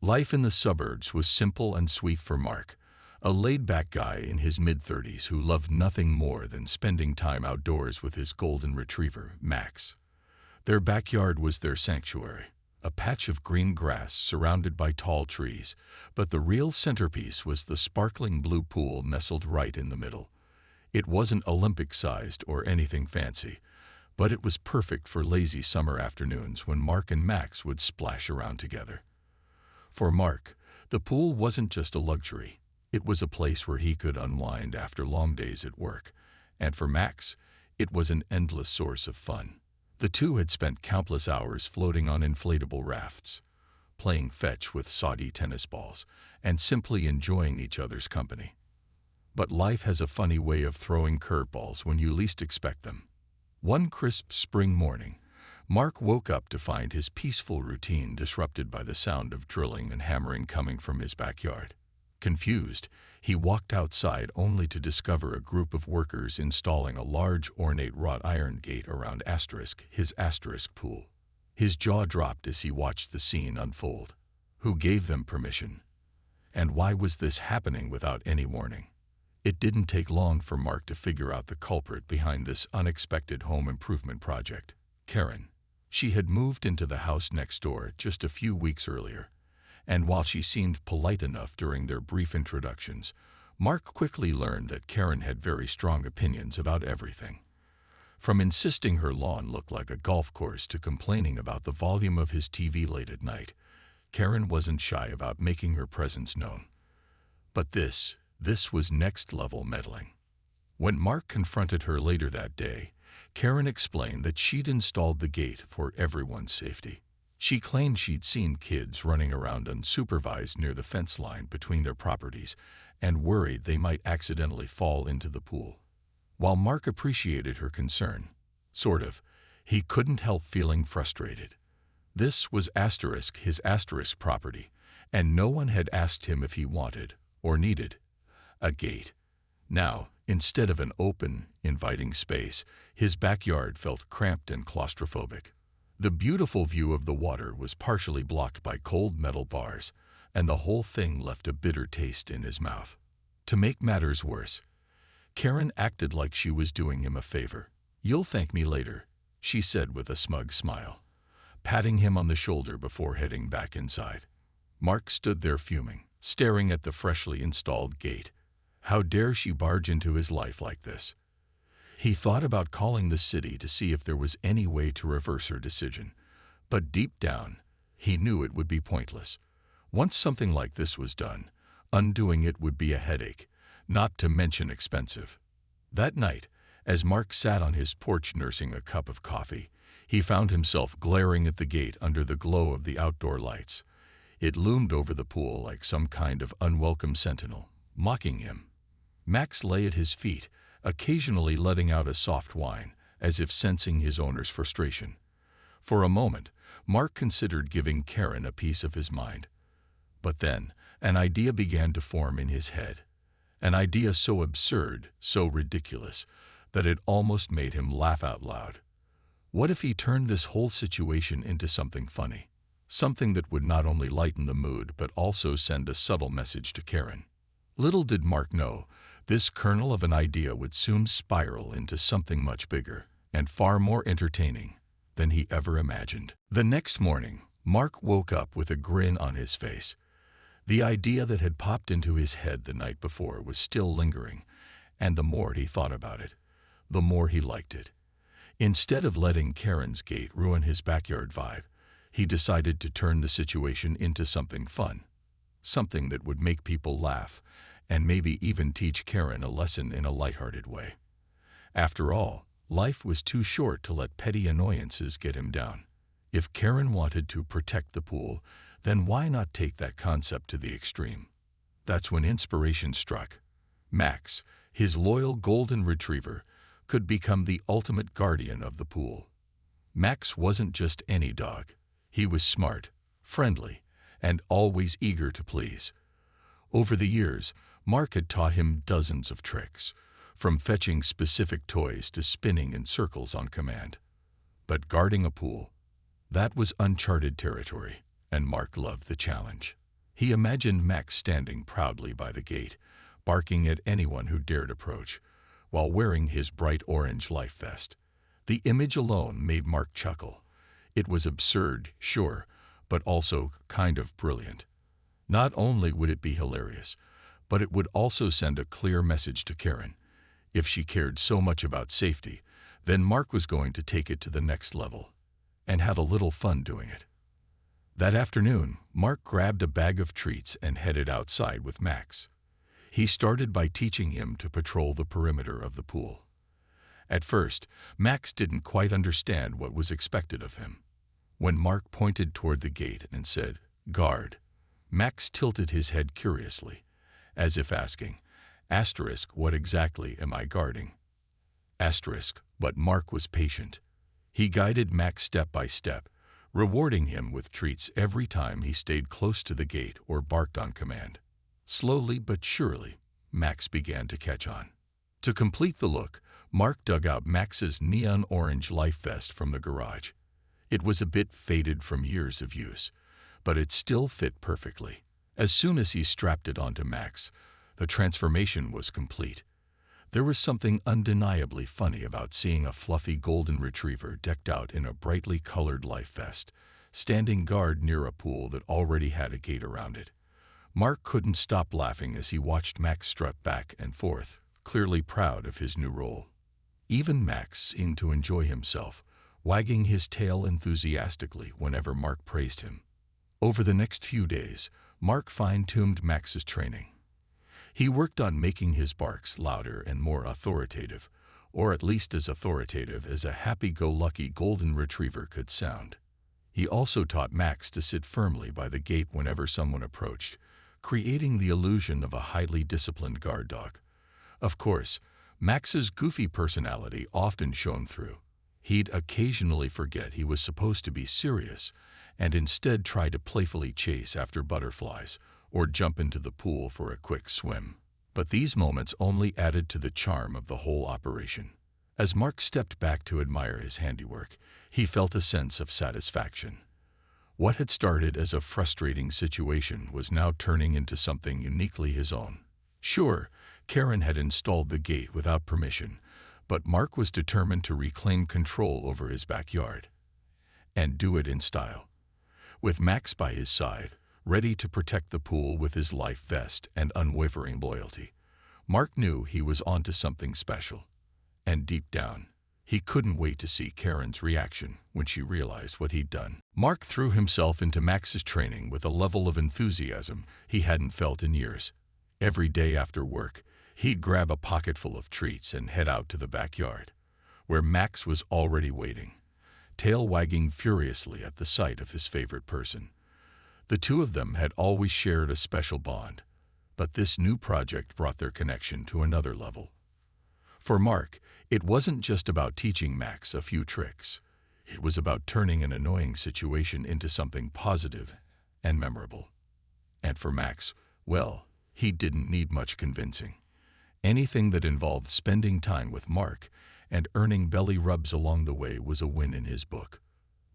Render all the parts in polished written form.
Life in the suburbs was simple and sweet for Mark, a laid-back guy in his mid-30s who loved nothing more than spending time outdoors with his golden retriever, Max. Their backyard was their sanctuary, a patch of green grass surrounded by tall trees, but the real centerpiece was the sparkling blue pool nestled right in the middle. It wasn't Olympic-sized or anything fancy, but it was perfect for lazy summer afternoons when Mark and Max would splash around together. For Mark, the pool wasn't just a luxury. It was a place where he could unwind after long days at work, and for Max, it was an endless source of fun. The two had spent countless hours floating on inflatable rafts, playing fetch with soggy tennis balls, and simply enjoying each other's company. But life has a funny way of throwing curveballs when you least expect them. One crisp spring morning, Mark woke up to find his peaceful routine disrupted by the sound of drilling and hammering coming from his backyard. Confused, he walked outside only to discover a group of workers installing a large ornate wrought iron gate around his pool. His jaw dropped as he watched the scene unfold. Who gave them permission? And why was this happening without any warning? It didn't take long for Mark to figure out the culprit behind this unexpected home improvement project: Karen. She had moved into the house next door just a few weeks earlier, and while she seemed polite enough during their brief introductions, Mark quickly learned that Karen had very strong opinions about everything. From insisting her lawn looked like a golf course to complaining about the volume of his TV late at night, Karen wasn't shy about making her presence known. But this was next-level meddling. When Mark confronted her later that day, Karen explained that she'd installed the gate for everyone's safety. She claimed she'd seen kids running around unsupervised near the fence line between their properties and worried they might accidentally fall into the pool. While Mark appreciated her concern, he couldn't help feeling frustrated. This was his property, and no one had asked him if he wanted or needed a gate. Now, instead of an open, inviting space, his backyard felt cramped and claustrophobic. The beautiful view of the water was partially blocked by cold metal bars, and the whole thing left a bitter taste in his mouth. To make matters worse, Karen acted like she was doing him a favor. "You'll thank me later," she said with a smug smile, patting him on the shoulder before heading back inside. Mark stood there fuming, staring at the freshly installed gate. How dare she barge into his life like this? He thought about calling the city to see if there was any way to reverse her decision, but deep down, he knew it would be pointless. Once something like this was done, undoing it would be a headache, not to mention expensive. That night, as Mark sat on his porch nursing a cup of coffee, he found himself glaring at the gate under the glow of the outdoor lights. It loomed over the pool like some kind of unwelcome sentinel, mocking him. Max lay at his feet, occasionally letting out a soft whine, as if sensing his owner's frustration. For a moment, Mark considered giving Karen a piece of his mind. But then, an idea began to form in his head. An idea so absurd, so ridiculous, that it almost made him laugh out loud. What if he turned this whole situation into something funny? Something that would not only lighten the mood but also send a subtle message to Karen. Little did Mark know, this kernel of an idea would soon spiral into something much bigger and far more entertaining than he ever imagined. The next morning, Mark woke up with a grin on his face. The idea that had popped into his head the night before was still lingering, and the more he thought about it, the more he liked it. Instead of letting Karen's gate ruin his backyard vibe, he decided to turn the situation into something fun, something that would make people laugh, and maybe even teach Karen a lesson in a lighthearted way. After all, life was too short to let petty annoyances get him down. If Karen wanted to protect the pool, then why not take that concept to the extreme? That's when inspiration struck. Max, his loyal golden retriever, could become the ultimate guardian of the pool. Max wasn't just any dog. He was smart, friendly, and always eager to please. Over the years, Mark had taught him dozens of tricks, from fetching specific toys to spinning in circles on command. But guarding a pool, that was uncharted territory, and Mark loved the challenge. He imagined Max standing proudly by the gate, barking at anyone who dared approach, while wearing his bright orange life vest. The image alone made Mark chuckle. It was absurd, sure, but also kind of brilliant. Not only would it be hilarious, but it would also send a clear message to Karen. If she cared so much about safety, then Mark was going to take it to the next level and have a little fun doing it. That afternoon, Mark grabbed a bag of treats and headed outside with Max. He started by teaching him to patrol the perimeter of the pool. At first, Max didn't quite understand what was expected of him. When Mark pointed toward the gate and said, "Guard," Max tilted his head curiously, as if asking, "What exactly am I guarding?" But Mark was patient. He guided Max step by step, rewarding him with treats every time he stayed close to the gate or barked on command. Slowly but surely, Max began to catch on. To complete the look, Mark dug out Max's neon orange life vest from the garage. It was a bit faded from years of use, but it still fit perfectly. As soon as he strapped it onto Max, the transformation was complete. There was something undeniably funny about seeing a fluffy golden retriever decked out in a brightly colored life vest, standing guard near a pool that already had a gate around it. Mark couldn't stop laughing as he watched Max strut back and forth, clearly proud of his new role. Even Max seemed to enjoy himself, wagging his tail enthusiastically whenever Mark praised him. Over the next few days, Mark fine-tuned Max's training. He worked on making his barks louder and more authoritative, or at least as authoritative as a happy-go-lucky golden retriever could sound. He also taught Max to sit firmly by the gate whenever someone approached, creating the illusion of a highly disciplined guard dog. Of course, Max's goofy personality often shone through. He'd occasionally forget he was supposed to be serious and instead try to playfully chase after butterflies or jump into the pool for a quick swim. But these moments only added to the charm of the whole operation. As Mark stepped back to admire his handiwork, he felt a sense of satisfaction. What had started as a frustrating situation was now turning into something uniquely his own. Sure, Karen had installed the gate without permission, but Mark was determined to reclaim control over his backyard. And do it in style. With Max by his side, ready to protect the pool with his life vest and unwavering loyalty, Mark knew he was onto something special. And deep down, he couldn't wait to see Karen's reaction when she realized what he'd done. Mark threw himself into Max's training with a level of enthusiasm he hadn't felt in years. Every day after work, he'd grab a pocketful of treats and head out to the backyard, where Max was already waiting, tail wagging furiously at the sight of his favorite person. The two of them had always shared a special bond, but this new project brought their connection to another level. For Mark, it wasn't just about teaching Max a few tricks. It was about turning an annoying situation into something positive and memorable. And for Max, well, he didn't need much convincing. Anything that involved spending time with Mark and earning belly rubs along the way was a win in his book.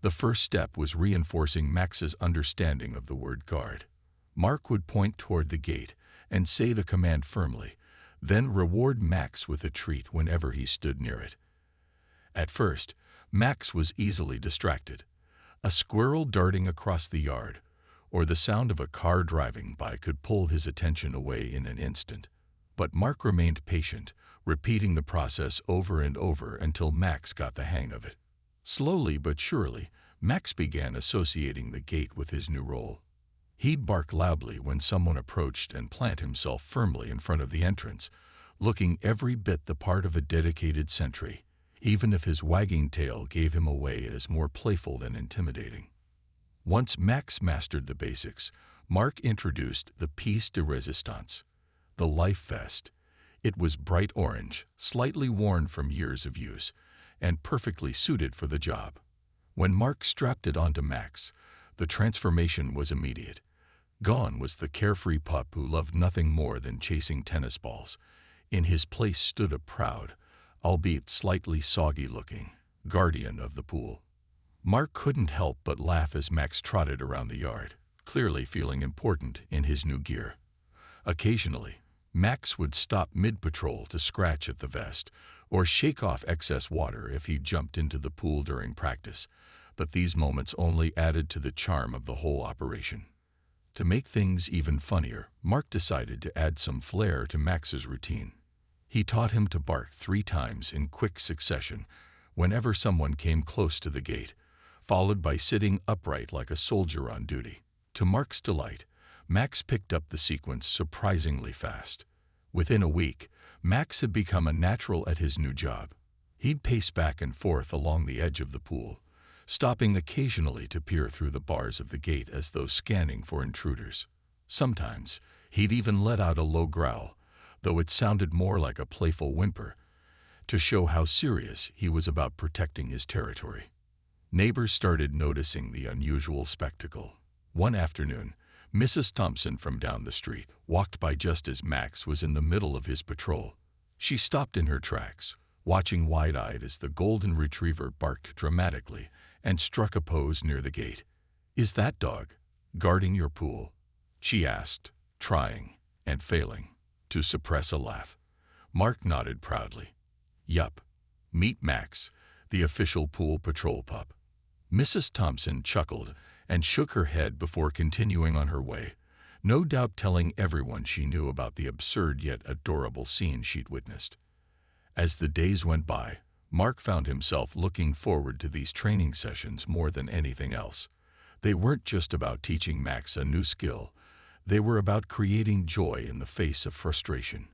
The first step was reinforcing Max's understanding of the word guard. Mark would point toward the gate and say the command firmly, then reward Max with a treat whenever he stood near it. At first, Max was easily distracted. A squirrel darting across the yard, or the sound of a car driving by could pull his attention away in an instant. But Mark remained patient, repeating the process over and over until Max got the hang of it. Slowly but surely, Max began associating the gate with his new role. He'd bark loudly when someone approached and plant himself firmly in front of the entrance, looking every bit the part of a dedicated sentry, even if his wagging tail gave him away as more playful than intimidating. Once Max mastered the basics, Mark introduced the piece de resistance, the life vest. It was bright orange, slightly worn from years of use, and perfectly suited for the job. When Mark strapped it onto Max, the transformation was immediate. Gone was the carefree pup who loved nothing more than chasing tennis balls. In his place stood a proud, albeit slightly soggy-looking, guardian of the pool. Mark couldn't help but laugh as Max trotted around the yard, clearly feeling important in his new gear. Occasionally, Max would stop mid-patrol to scratch at the vest or shake off excess water if he jumped into the pool during practice, but these moments only added to the charm of the whole operation. To make things even funnier, Mark decided to add some flair to Max's routine. He taught him to bark 3 times in quick succession whenever someone came close to the gate, followed by sitting upright like a soldier on duty. To Mark's delight, Max picked up the sequence surprisingly fast. Within a week, Max had become a natural at his new job. He'd pace back and forth along the edge of the pool, stopping occasionally to peer through the bars of the gate as though scanning for intruders. Sometimes, he'd even let out a low growl, though it sounded more like a playful whimper, to show how serious he was about protecting his territory. Neighbors started noticing the unusual spectacle. One afternoon, Mrs. Thompson from down the street walked by just as Max was in the middle of his patrol. She stopped in her tracks, watching wide-eyed as the golden retriever barked dramatically and struck a pose near the gate. "Is that dog guarding your pool?" she asked, trying and failing to suppress a laugh. Mark nodded proudly. "Yup. Meet Max, the official pool patrol pup." Mrs. Thompson chuckled and shook her head before continuing on her way, no doubt telling everyone she knew about the absurd yet adorable scene she'd witnessed. As the days went by, Mark found himself looking forward to these training sessions more than anything else. They weren't just about teaching Max a new skill, they were about creating joy in the face of frustration.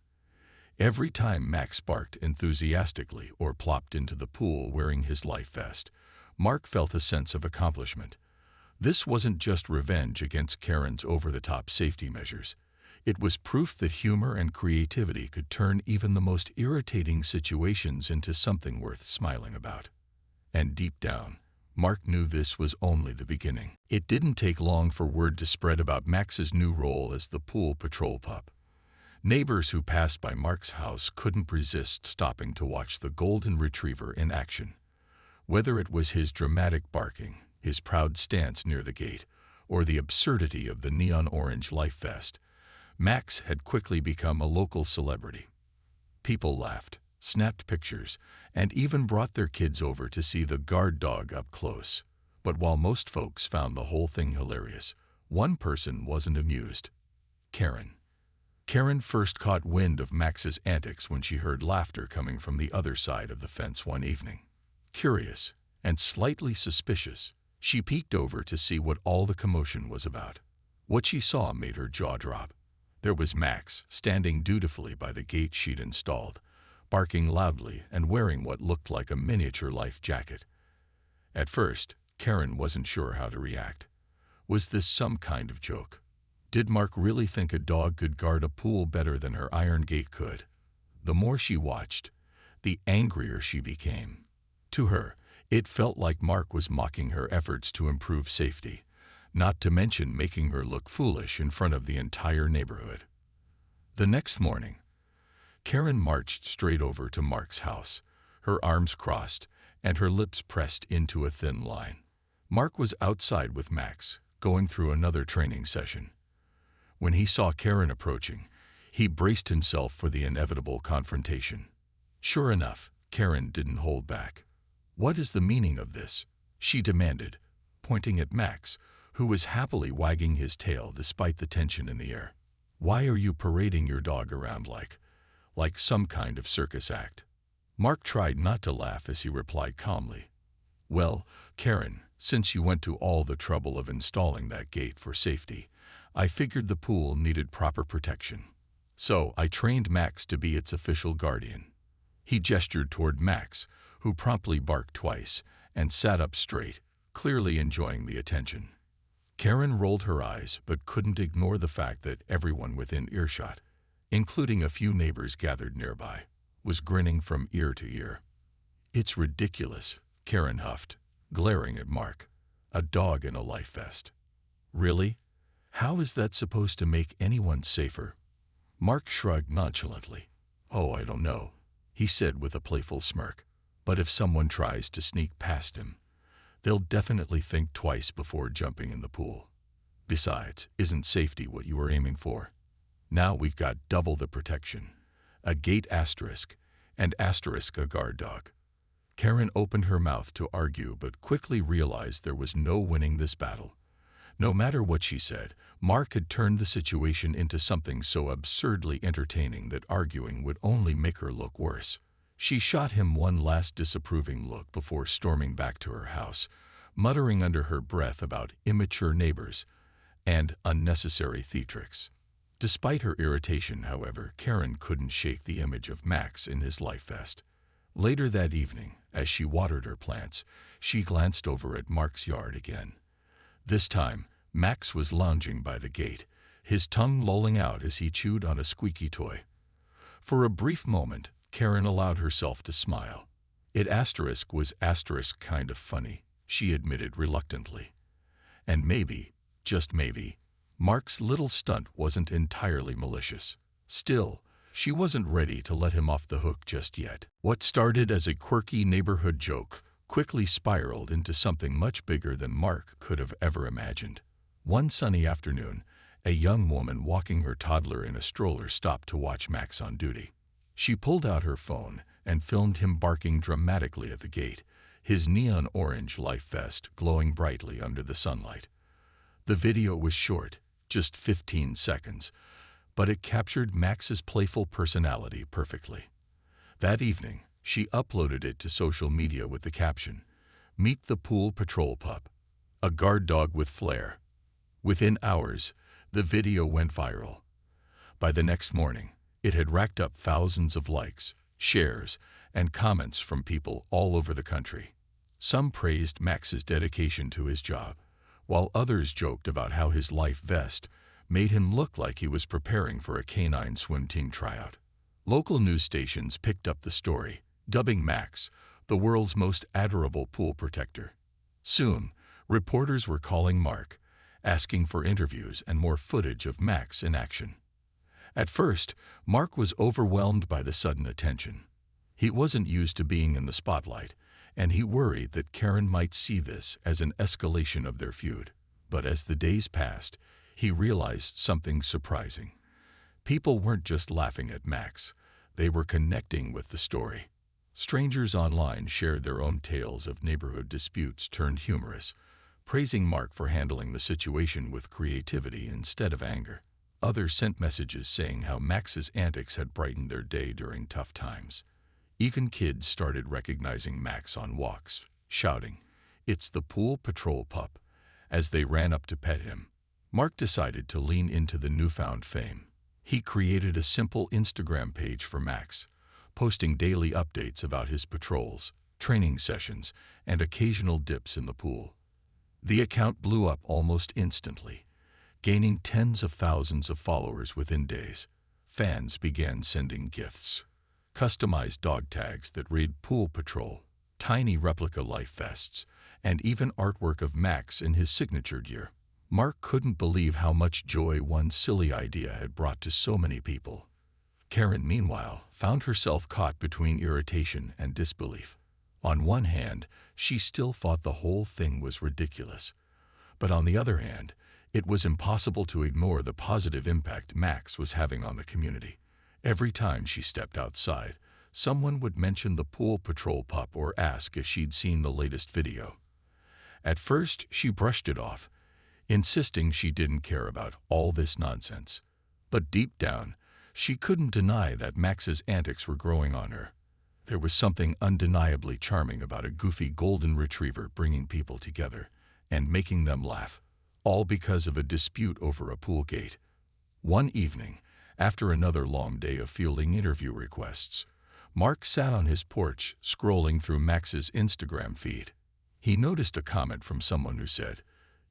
Every time Max barked enthusiastically or plopped into the pool wearing his life vest, Mark felt a sense of accomplishment. This wasn't just revenge against Karen's over-the-top safety measures. It was proof that humor and creativity could turn even the most irritating situations into something worth smiling about. And deep down, Mark knew this was only the beginning. It didn't take long for word to spread about Max's new role as the pool patrol pup. Neighbors who passed by Mark's house couldn't resist stopping to watch the golden retriever in action. Whether it was his dramatic barking, his proud stance near the gate, or the absurdity of the neon orange life vest, Max had quickly become a local celebrity. People laughed, snapped pictures, and even brought their kids over to see the guard dog up close. But while most folks found the whole thing hilarious, one person wasn't amused: Karen. Karen first caught wind of Max's antics when she heard laughter coming from the other side of the fence one evening. Curious and slightly suspicious, she peeked over to see what all the commotion was about. What she saw made her jaw drop. There was Max, standing dutifully by the gate she'd installed, barking loudly and wearing what looked like a miniature life jacket. At first, Karen wasn't sure how to react. Was this some kind of joke? Did Mark really think a dog could guard a pool better than her iron gate could? The more she watched, the angrier she became. To her, it felt like Mark was mocking her efforts to improve safety, not to mention making her look foolish in front of the entire neighborhood. The next morning, Karen marched straight over to Mark's house, her arms crossed and her lips pressed into a thin line. Mark was outside with Max, going through another training session. When he saw Karen approaching, he braced himself for the inevitable confrontation. Sure enough, Karen didn't hold back. "What is the meaning of this?" she demanded, pointing at Max, who was happily wagging his tail despite the tension in the air. "Why are you parading your dog around like some kind of circus act?" Mark tried not to laugh as he replied calmly, "Well, Karen, since you went to all the trouble of installing that gate for safety, I figured the pool needed proper protection. So I trained Max to be its official guardian." He gestured toward Max, who promptly barked twice and sat up straight, clearly enjoying the attention. Karen rolled her eyes but couldn't ignore the fact that everyone within earshot, including a few neighbors gathered nearby, was grinning from ear to ear. "It's ridiculous," Karen huffed, glaring at Mark. "A dog in a life vest. Really? How is that supposed to make anyone safer?" Mark shrugged nonchalantly. "Oh, I don't know," he said with a playful smirk. "But if someone tries to sneak past him, they'll definitely think twice before jumping in the pool." Besides, isn't safety what you were aiming for? Now we've got double the protection. A gate asterisk, and asterisk a guard dog. Karen opened her mouth to argue but quickly realized there was no winning this battle. No matter what she said, Mark had turned the situation into something so absurdly entertaining that arguing would only make her look worse. She shot him one last disapproving look before storming back to her house, muttering under her breath about immature neighbors and unnecessary theatrics. Despite her irritation, however, Karen couldn't shake the image of Max in his life vest. Later that evening, as she watered her plants, she glanced over at Mark's yard again. This time, Max was lounging by the gate, his tongue lolling out as he chewed on a squeaky toy. For a brief moment, Karen allowed herself to smile. It was kind of funny, she admitted reluctantly. And maybe, just maybe, Mark's little stunt wasn't entirely malicious. Still, she wasn't ready to let him off the hook just yet. What started as a quirky neighborhood joke quickly spiraled into something much bigger than Mark could have ever imagined. One sunny afternoon, a young woman walking her toddler in a stroller stopped to watch Max on duty. She pulled out her phone and filmed him barking dramatically at the gate, his neon orange life vest glowing brightly under the sunlight. The video was short, just 15 seconds, but it captured Max's playful personality perfectly. That evening, she uploaded it to social media with the caption, "Meet the Pool Patrol Pup, a guard dog with flair." Within hours, the video went viral. By the next morning, it had racked up thousands of likes, shares, and comments from people all over the country. Some praised Max's dedication to his job, while others joked about how his life vest made him look like he was preparing for a canine swim team tryout. Local news stations picked up the story, dubbing Max the world's most adorable pool protector. Soon, reporters were calling Mark, asking for interviews and more footage of Max in action. At first, Mark was overwhelmed by the sudden attention. He wasn't used to being in the spotlight, and he worried that Karen might see this as an escalation of their feud. But as the days passed, he realized something surprising. People weren't just laughing at Max, they were connecting with the story. Strangers online shared their own tales of neighborhood disputes turned humorous, praising Mark for handling the situation with creativity instead of anger. Others sent messages saying how Max's antics had brightened their day during tough times. Even kids started recognizing Max on walks, shouting, "It's the Pool Patrol Pup," as they ran up to pet him. Mark decided to lean into the newfound fame. He created a simple Instagram page for Max, posting daily updates about his patrols, training sessions, and occasional dips in the pool. The account blew up almost instantly, gaining tens of thousands of followers within days. Fans began sending gifts, customized dog tags that read Pool Patrol, tiny replica life vests, and even artwork of Max in his signature gear. Mark couldn't believe how much joy one silly idea had brought to so many people. Karen, meanwhile, found herself caught between irritation and disbelief. On one hand, she still thought the whole thing was ridiculous. But on the other hand, it was impossible to ignore the positive impact Max was having on the community. Every time she stepped outside, someone would mention the Pool Patrol Pup or ask if she'd seen the latest video. At first, she brushed it off, insisting she didn't care about all this nonsense. But deep down, she couldn't deny that Max's antics were growing on her. There was something undeniably charming about a goofy golden retriever bringing people together and making them laugh, all because of a dispute over a pool gate. One evening, after another long day of fielding interview requests, Mark sat on his porch scrolling through Max's Instagram feed. He noticed a comment from someone who said,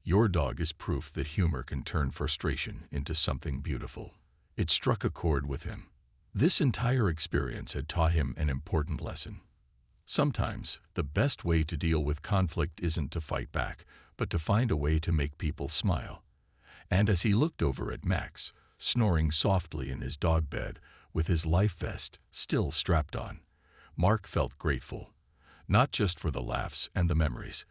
"Your dog is proof that humor can turn frustration into something beautiful." It struck a chord with him. This entire experience had taught him an important lesson. Sometimes, the best way to deal with conflict isn't to fight back, but to find a way to make people smile. And as he looked over at Max, snoring softly in his dog bed with his life vest still strapped on, Mark felt grateful, not just for the laughs and the memories,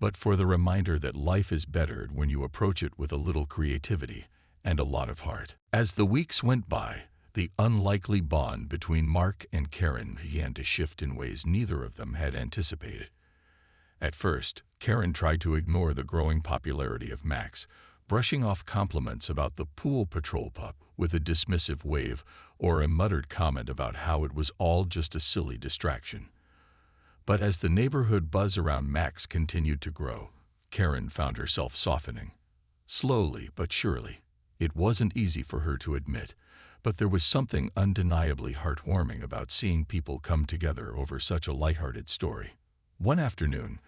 but for the reminder that life is bettered when you approach it with a little creativity and a lot of heart. As the weeks went by, the unlikely bond between Mark and Karen began to shift in ways neither of them had anticipated. At first, Karen tried to ignore the growing popularity of Max, brushing off compliments about the pool patrol pup with a dismissive wave or a muttered comment about how it was all just a silly distraction. But as the neighborhood buzz around Max continued to grow, Karen found herself softening. Slowly but surely. It wasn't easy for her to admit, but there was something undeniably heartwarming about seeing people come together over such a lighthearted story. One afternoon,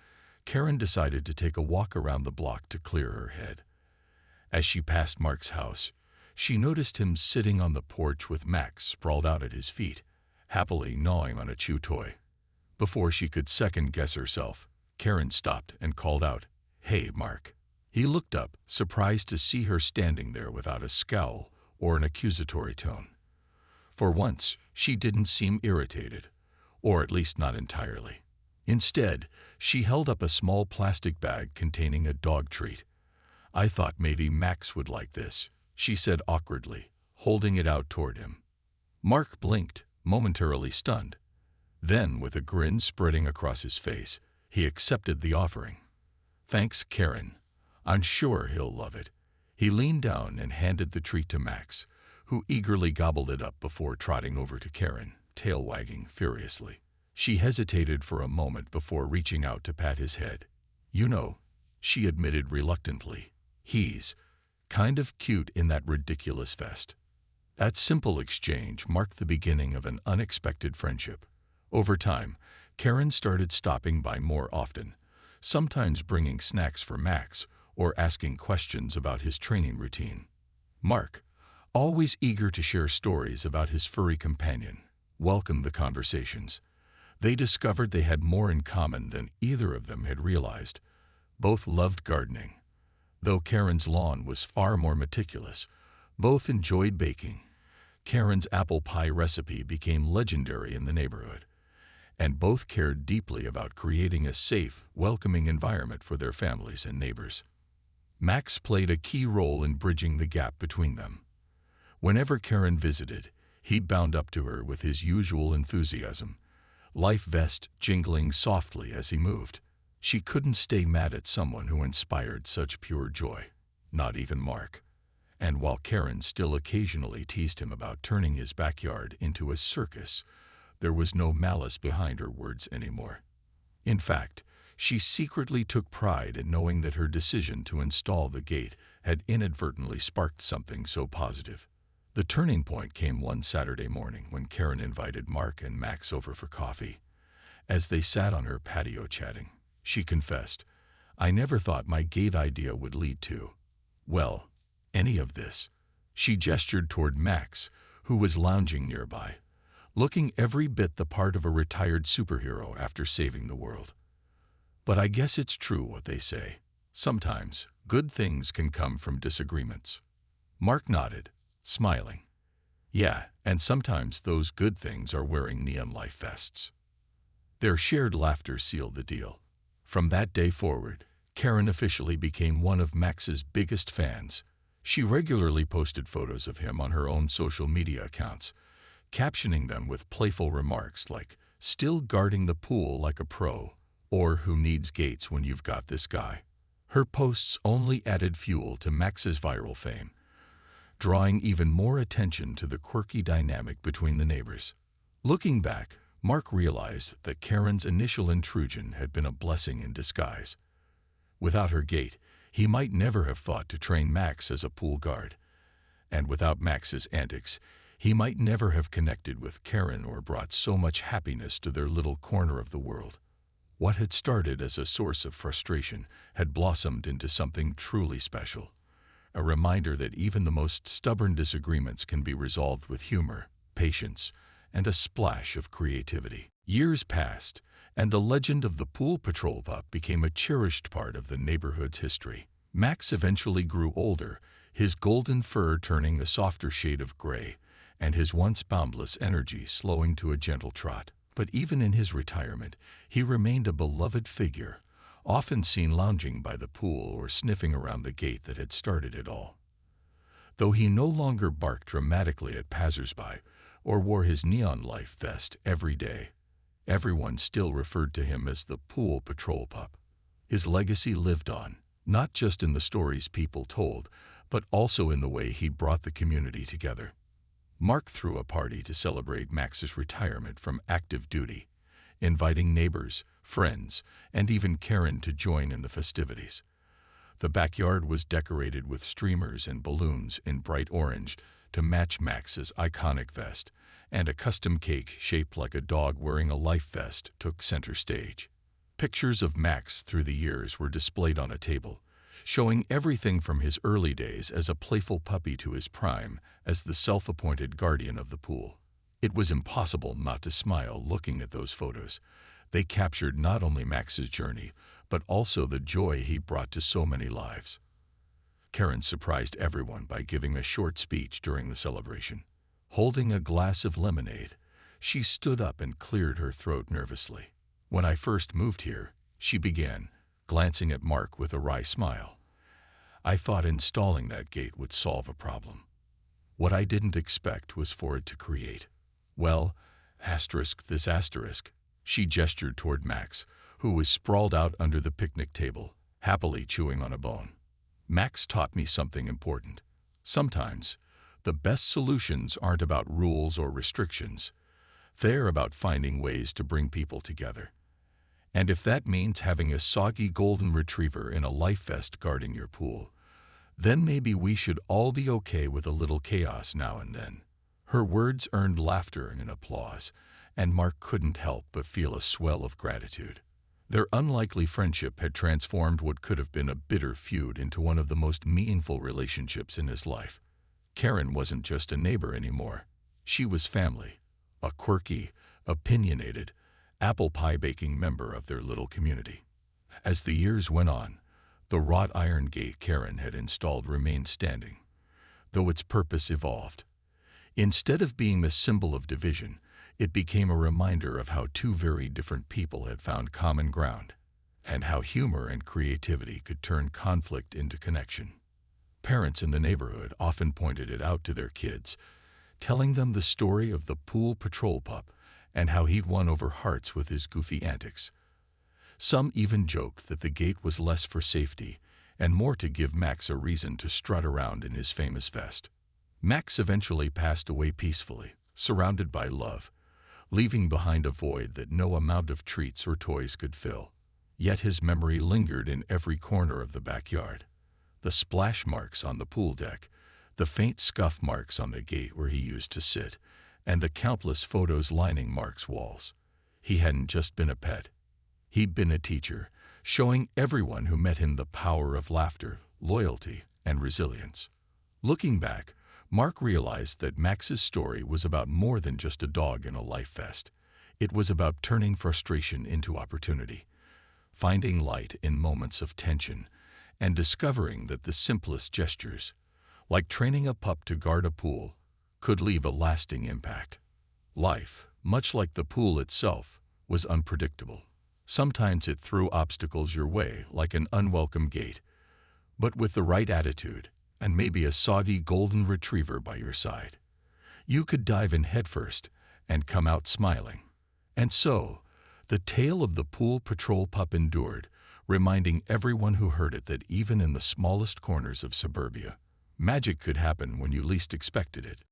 Karen decided to take a walk around the block to clear her head. As she passed Mark's house, she noticed him sitting on the porch with Max sprawled out at his feet, happily gnawing on a chew toy. Before she could second-guess herself, Karen stopped and called out, "Hey, Mark." He looked up, surprised to see her standing there without a scowl or an accusatory tone. For once, she didn't seem irritated, or at least not entirely. Instead, she held up a small plastic bag containing a dog treat. "I thought maybe Max would like this," she said awkwardly, holding it out toward him. Mark blinked, momentarily stunned. Then, with a grin spreading across his face, he accepted the offering. "Thanks, Karen. I'm sure he'll love it." He leaned down and handed the treat to Max, who eagerly gobbled it up before trotting over to Karen, tail wagging furiously. She hesitated for a moment before reaching out to pat his head. "You know," she admitted reluctantly, "he's kind of cute in that ridiculous vest." That simple exchange marked the beginning of an unexpected friendship. Over time, Karen started stopping by more often, sometimes bringing snacks for Max or asking questions about his training routine. Mark, always eager to share stories about his furry companion, welcomed the conversations. They discovered they had more in common than either of them had realized. Both loved gardening. Though Karen's lawn was far more meticulous, both enjoyed baking. Karen's apple pie recipe became legendary in the neighborhood, and both cared deeply about creating a safe, welcoming environment for their families and neighbors. Max played a key role in bridging the gap between them. Whenever Karen visited, he'd bound up to her with his usual enthusiasm, life vest jingling softly as he moved. She couldn't stay mad at someone who inspired such pure joy, not even Mark. And while Karen still occasionally teased him about turning his backyard into a circus, there was no malice behind her words anymore. In fact, she secretly took pride in knowing that her decision to install the gate had inadvertently sparked something so positive. The turning point came one Saturday morning when Karen invited Mark and Max over for coffee. As they sat on her patio chatting, she confessed, "I never thought my gate idea would lead to, well, any of this." She gestured toward Max, who was lounging nearby, looking every bit the part of a retired superhero after saving the world. "But I guess it's true what they say. Sometimes, good things can come from disagreements." Mark nodded, smiling. "Yeah, and sometimes those good things are wearing neon life vests." Their shared laughter sealed the deal. From that day forward, Karen officially became one of Max's biggest fans. She regularly posted photos of him on her own social media accounts, captioning them with playful remarks like, "Still guarding the pool like a pro," or "Who needs gates when you've got this guy?" Her posts only added fuel to Max's viral fame, drawing even more attention to the quirky dynamic between the neighbors. Looking back, Mark realized that Karen's initial intrusion had been a blessing in disguise. Without her gate, he might never have thought to train Max as a pool guard. And without Max's antics, he might never have connected with Karen or brought so much happiness to their little corner of the world. What had started as a source of frustration had blossomed into something truly special. A reminder that even the most stubborn disagreements can be resolved with humor, patience, and a splash of creativity. Years passed, and the legend of the pool patrol pup became a cherished part of the neighborhood's history. Max eventually grew older, his golden fur turning a softer shade of gray, and his once boundless energy slowing to a gentle trot. But even in his retirement, he remained a beloved figure, often seen lounging by the pool or sniffing around the gate that had started it all. Though he no longer barked dramatically at passersby or wore his neon life vest every day, everyone still referred to him as the Pool Patrol Pup. His legacy lived on, not just in the stories people told, but also in the way he brought the community together. Mark threw a party to celebrate Max's retirement from active duty, inviting neighbors, friends, and even Karen to join in the festivities. The backyard was decorated with streamers and balloons in bright orange to match Max's iconic vest, and a custom cake shaped like a dog wearing a life vest took center stage. Pictures of Max through the years were displayed on a table, showing everything from his early days as a playful puppy to his prime as the self-appointed guardian of the pool. It was impossible not to smile looking at those photos. They captured not only Max's journey, but also the joy he brought to so many lives. Karen surprised everyone by giving a short speech during the celebration. Holding a glass of lemonade, she stood up and cleared her throat nervously. "When I first moved here," she began, glancing at Mark with a wry smile, "I thought installing that gate would solve a problem. What I didn't expect was for it to create, well, this asterisk." She gestured toward Max, who was sprawled out under the picnic table, happily chewing on a bone. "Max taught me something important. Sometimes, the best solutions aren't about rules or restrictions. They're about finding ways to bring people together. And if that means having a soggy golden retriever in a life vest guarding your pool, then maybe we should all be okay with a little chaos now and then." Her words earned laughter and applause, and Mark couldn't help but feel a swell of gratitude. Their unlikely friendship had transformed what could have been a bitter feud into one of the most meaningful relationships in his life. Karen wasn't just a neighbor anymore. She was family, a quirky, opinionated, apple pie baking member of their little community. As the years went on, the wrought iron gate Karen had installed remained standing, though its purpose evolved. Instead of being the symbol of division, it became a reminder of how two very different people had found common ground, and how humor and creativity could turn conflict into connection. Parents in the neighborhood often pointed it out to their kids, telling them the story of the Pool Patrol Pup and how he'd won over hearts with his goofy antics. Some even joked that the gate was less for safety and more to give Max a reason to strut around in his famous vest. Max eventually passed away peacefully, surrounded by love, leaving behind a void that no amount of treats or toys could fill. Yet his memory lingered in every corner of the backyard. The splash marks on the pool deck, the faint scuff marks on the gate where he used to sit, and the countless photos lining Mark's walls. He hadn't just been a pet. He'd been a teacher, showing everyone who met him the power of laughter, loyalty, and resilience. Looking back, Mark realized that Max's story was about more than just a dog in a life vest. It was about turning frustration into opportunity, finding light in moments of tension, and discovering that the simplest gestures, like training a pup to guard a pool, could leave a lasting impact. Life, much like the pool itself, was unpredictable. Sometimes it threw obstacles your way, like an unwelcome gate. But with the right attitude, and maybe a soggy golden retriever by your side, you could dive in headfirst and come out smiling. And so, the tale of the Pool Patrol Pup endured, reminding everyone who heard it that even in the smallest corners of suburbia, magic could happen when you least expected it.